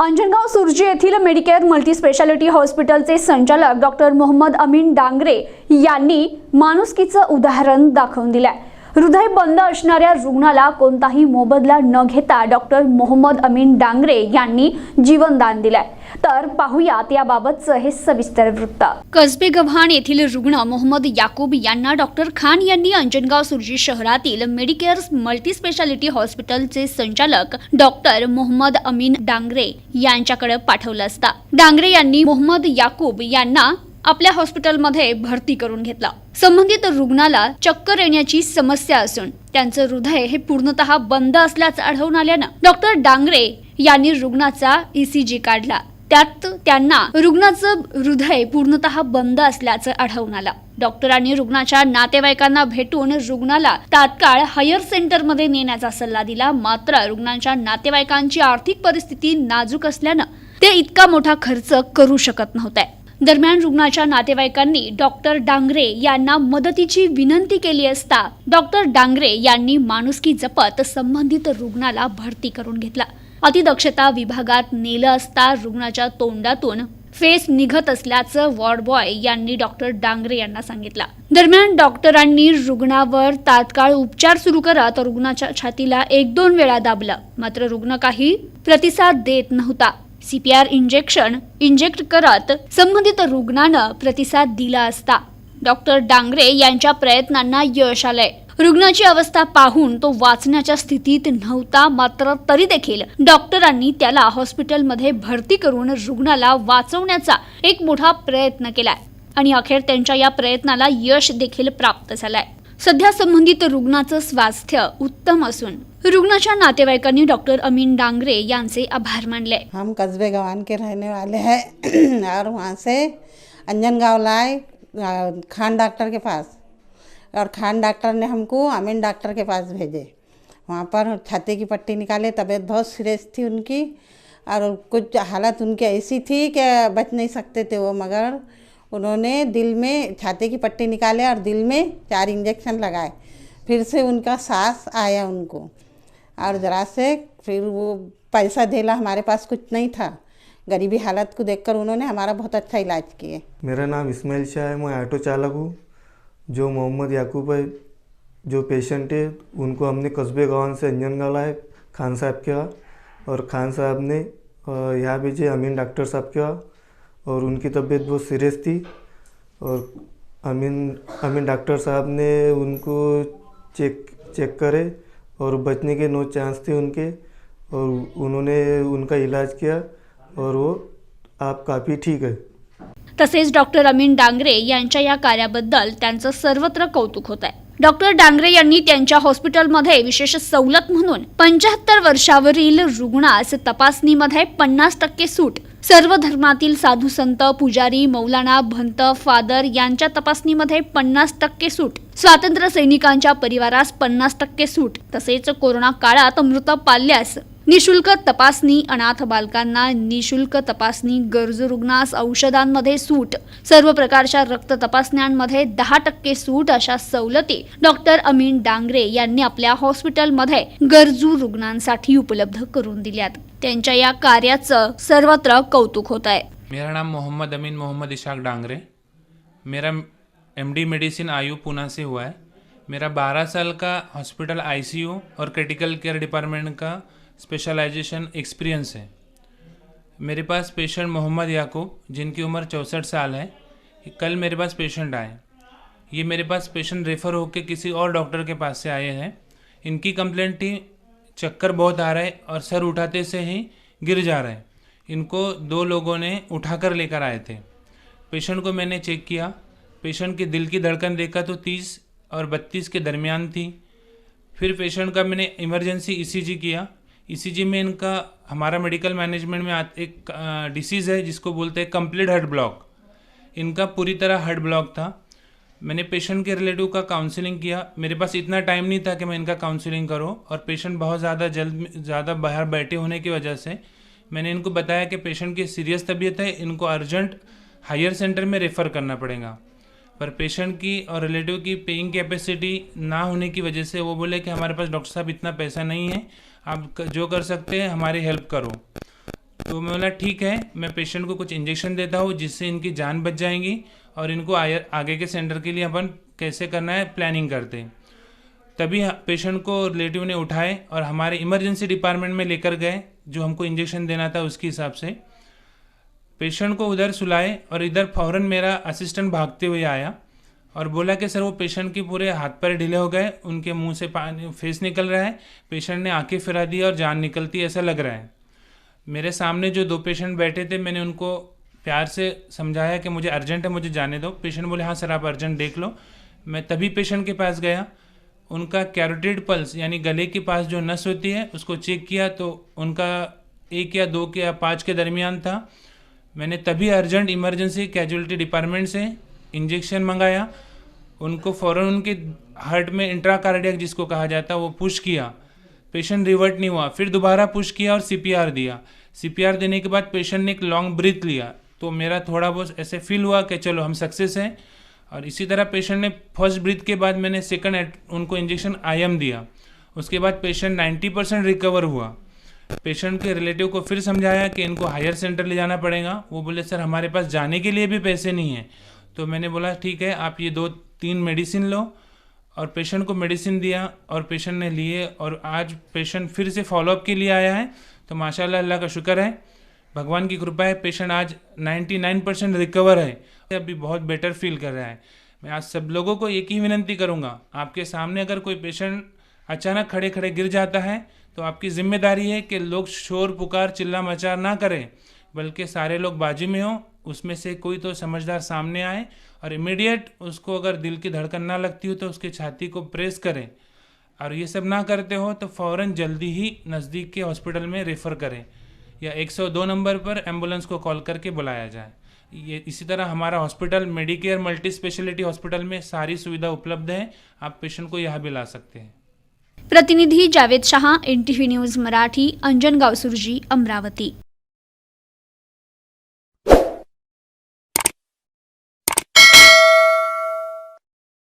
अंजनगाव सुर्जी येथील Medicare multispeciality हॉस्पिटलचे संचालक doctor Mohammad अमीन डांगरे यांनी माणुसकीचं उदाहरण दाखवून दिलंय। हृदय बंद असणाऱ्या रुग्णाला कोणताही मोबदला न घेता डॉक्टर मोहम्मद अमीन डांगरे यांनी जीवनदान दिलंय। तर पाहूयात याबाबतचं हे सविस्तर वृत्त। कसबे गव्हाण येथील रुग्ण मोहम्मद याकूब यांना डॉक्टर खान यांनी अंजनगाव सुर्जी शहरातील मेडिकेअर मल्टीस्पेशालिटी हॉस्पिटलचे संचालक डॉक्टर मोहम्मद अमीन डांगरे यांच्याकडे पाठवलं असता डांगरे यांनी मोहम्मद याकूब यांना आपल्या हॉस्पिटलमध्ये भरती करून घेतला। संबंधित रुग्णाला चक्कर येण्याची समस्या असून त्यांचं हृदय हे पूर्णतः बंद असल्याचं आढळून आल्यानं डॉक्टर डांगरे यांनी रुग्णाचा ECG काढला। त्यात त्यांना रुग्णाचं हृदय पूर्णतः बंद असल्याचं आढळून आलं। डॉक्टरांनी रुग्णाच्या नातेवाईकांना भेटून रुग्णाला तात्काळ हायर सेंटरमध्ये नेण्याचा सल्ला दिला। मात्र रुग्णाच्या नातेवाईकांची आर्थिक परिस्थिती नाजूक असल्यानं ते इतका मोठा खर्च करू शकत नव्हते। दरम्यान रुग्णाच्या नातेवाईकांनी डॉक्टर डांगरे यांना मदतीची विनंती केली असता डॉक्टर डांगरे यांनी माणुसकी जपत संबंधित रुग्णाला भरती करून घेतला। अतिदक्षता विभागात नेलं असता रुग्णाच्या तोंडातून फेस निघत असल्याचं वॉर्ड बॉय यांनी डॉक्टर डांगरे यांना सांगितलं। दरम्यान डॉक्टरांनी रुग्णावर तात्काळ उपचार सुरू करत रुग्णाच्या छातीला 1-2 वेळा दाबलं। मात्र रुग्ण काही प्रतिसाद देत नव्हता। CPR इंजेक्ट करत संबंधित रुग्णानं प्रतिसाद दिला असता डॉक्टर डांगरे यांच्या प्रयत्नांना यश आलंय। रुग्णाची अवस्था पाहून तो वाचण्याच्या स्थितीत नव्हता। मात्र तरी देखील डॉक्टरांनी त्याला हॉस्पिटलमध्ये भरती करून रुग्णाला वाचवण्याचा एक मोठा प्रयत्न केलाय आणि अखेर त्यांच्या या प्रयत्नाला यश देखील प्राप्त झालंय। सध्या संबंधित रुग्णाचं स्वास्थ्य उत्तम असून रुग्णाच्या नातेवाईकांनी डॉक्टर अमीन डांगरे यांचे आभार मानले। हम कस्बे गवान के रहने वाले हैं और वहाँ से अंजनगांव लाए खान डॉक्टर के पास, और खान डॉक्टर ने हमको अमीन डॉक्टर के पास भेजे। वहाँ पर छाती की पट्टी निकाले, तबीयत बहुत सीरियस थी उनकी और कुछ हालत उनकी ऐसी थी कि बच नहीं सकते थे वो, मगर उन्होंने दिल में छाती की पट्टी निकाले और दिल में 4 इंजेक्शन लगाए। फिर से उनका सांस आया उनको, और ज़रा से फिर वो पैसा देला, हमारे पास कुछ नहीं था। गरीबी हालत को देखकर उन्होंने हमारा बहुत अच्छा इलाज किए। मेरा नाम इस्माइल शाह है, मैं ऑटो चालक हूँ। जो मोहम्मद याकूब है, जो पेशेंट है, उनको हमने कस्बे गवान से अंजनगांव लाए खान साहब के वहाँ, और खान साहब ने यहाँ भेजे अमीन डॉक्टर साहब के वहाँ, और उनकी तबीयत बहुत सीरियस थी। और अमीन डॉक्टर साहब ने उनको चेक करे और बचने के 9 चांस थे उनके, और उन्होंने उनका इलाज किया और वो आप काफ़ी ठीक है। तसेच डॉक्टर अमीन डांगरे यांच्या या कार्याबद्दल त्यांचं सर्वत्र कौतुक होत आहे। डॉक्टर डांगरे यांनी त्यांच्या हॉस्पिटलमध्ये विशेष सवलत म्हणून 75 वर्षावरील रुग्णास तपासणीमध्ये 50% सूट, सर्व धर्मातील साधू संत, पुजारी, मौलाना, भंत, फादर यांच्या तपासणीमध्ये 50% सूट, स्वातंत्र्य सैनिकांच्या परिवारास 50% सूट, तसेच कोरोना काळात मृत पाल्यास निशुल्क तपासणी, अनाथ बालकांना निशुल्क तपासणी, गरजू रुग्णास औषधांमध्ये सूट, सर्व प्रकारच्या रक्त तपासण्यांमध्ये 10% सूट अशा सवलती डॉक्टर अमीन डांगरे यांनी आपल्या हॉस्पिटलमध्ये गरजू रुग्णांसाठी उपलब्ध करून दिल्यात। त्यांच्या या कार्याचं सर्वत्र कौतुक होत आहे। मेरा नाम मोहम्मद अमीन मोहम्मद इशाक डांगरे, मेरा MD मेडिसिन आयु पूना से हुआ है। मेरा 12 साल का हॉस्पिटल ICU और क्रिटिकल केयर डिपार्टमेंट का स्पेशलाइजेशन एक्सपीरियंस है। मेरे पास पेशेंट मोहम्मद याकूब, जिनकी उम्र 64 साल है, कल मेरे पास पेशेंट आए। ये मेरे पास पेशेंट रेफ़र होकर किसी और डॉक्टर के पास से आए हैं। इनकी कंप्लेंट थी चक्कर बहुत आ रहा है और सर उठाते से ही गिर जा रहा है। इनको 2 लोगों ने उठाकर लेकर आए थे। पेशेंट को मैंने चेक किया, पेशेंट की दिल की धड़कन देखा तो 30 और 32 के दरमियान थी। फिर पेशेंट का मैंने इमरजेंसी ECG किया। ECG में इनका हमारा मेडिकल मैनेजमेंट में एक डिसीज़ है जिसको बोलते हैं कंप्लीट हार्ट ब्लॉक। इनका पूरी तरह हार्ट ब्लॉक था। मैंने पेशेंट के रिलेटिव का काउंसलिंग किया। मेरे पास इतना टाइम नहीं था कि मैं इनका काउंसलिंग करूं, और पेशेंट बहुत ज़्यादा बाहर बैठे होने की वजह से मैंने इनको बताया कि पेशेंट की सीरियस तबीयत है, इनको अर्जेंट हायर सेंटर में रेफ़र करना पड़ेगा। पर पेशेंट की और रिलेटिव की पेइंग कैपेसिटी ना होने की वजह से वो बोले कि हमारे पास डॉक्टर साहब इतना पैसा नहीं है, आप जो कर सकते हैं हमारी हेल्प करो। तो मैं बोला ठीक है, मैं पेशेंट को कुछ इंजेक्शन देता हूँ जिससे इनकी जान बच जाएंगी और इनको आगे के सेंटर के लिए अपन कैसे करना है प्लानिंग करते हैं। तभी पेशेंट को रिलेटिव ने उठाए और हमारे इमरजेंसी डिपार्टमेंट में लेकर गए, जो हमको इंजेक्शन देना था उसके हिसाब से। पेशेंट को उधर सुलाए और इधर फ़ौरन मेरा असिस्टेंट भागते हुए आया और बोला कि सर वो पेशेंट के पूरे हाथ पैर ढीले हो गए, उनके मुंह से पानी फेस निकल रहा है, पेशेंट ने आंखें फिरा दी और जान निकलती ऐसा लग रहा है। मेरे सामने जो 2 पेशेंट बैठे थे, मैंने उनको प्यार से समझाया कि मुझे अर्जेंट है, मुझे जाने दो। पेशेंट बोले हाँ सर आप अर्जेंट देख लो। मैं तभी पेशेंट के पास गया, उनका कैरोटिड पल्स यानी गले के पास जो नस होती है उसको चेक किया तो उनका 1 या 2 या 5 के दरमियान था। मैंने तभी अर्जेंट इमरजेंसी कैजुअलिटी डिपार्टमेंट से इंजेक्शन मंगाया, उनको फ़ौरन उनके हार्ट में इंट्राकार्डियक जिसको कहा जाता है वो पुश किया, पेशेंट रिवर्ट नहीं हुआ। फिर दोबारा पुश किया और सीपीआर दिया। सीपीआर देने के बाद पेशेंट ने एक लॉन्ग ब्रीथ लिया, तो मेरा थोड़ा बहुत ऐसे फील हुआ कि चलो हम सक्सेस हैं। और इसी तरह पेशेंट ने फर्स्ट ब्रीथ के बाद मैंने सेकंड उनको इंजेक्शन IM दिया। उसके बाद पेशेंट 90% रिकवर हुआ। पेशेंट के रिलेटिव को फिर समझाया कि इनको हायर सेंटर ले जाना पड़ेगा। वो बोले सर हमारे पास जाने के लिए भी पैसे नहीं हैं। तो मैंने बोला ठीक है, आप ये 2-3 मेडिसिन लो, और पेशेंट को मेडिसिन दिया और पेशेंट ने लिए और आज पेशेंट फिर से फॉलोअप के लिए आया है। तो माशाल्लाह अल्लाह का शुक्र है, भगवान की कृपा है, पेशेंट आज 99% रिकवर है, अभी बहुत बेटर फील कर रहा है। मैं आज सब लोगों को एक ही विनंती करूंगा, आपके सामने अगर कोई पेशेंट अचानक खड़े खड़े गिर जाता है तो आपकी जिम्मेदारी है कि लोग शोर पुकार चिल्ला मचार ना करें, बल्कि सारे लोग बाजू में हों, उसमें से कोई तो समझदार सामने आए और इमीडिएट उसको अगर दिल की धड़कन ना लगती हो तो उसकी छाती को प्रेस करें। और ये सब ना करते हो तो फ़ौरन जल्दी ही नज़दीक के हॉस्पिटल में रेफ़र करें या 102 नंबर पर एम्बुलेंस को कॉल करके बुलाया जाए। ये इसी तरह हमारा hospital Medicare multi speciality hospital में सारी सुविधा उपलब्ध है, आप पेशेंट को यहाँ भी ला सकते हैं। प्रतिनिधी जावेद शहा, NTV न्यूज मराठी, अंजनगाव सुरजी, अमरावती।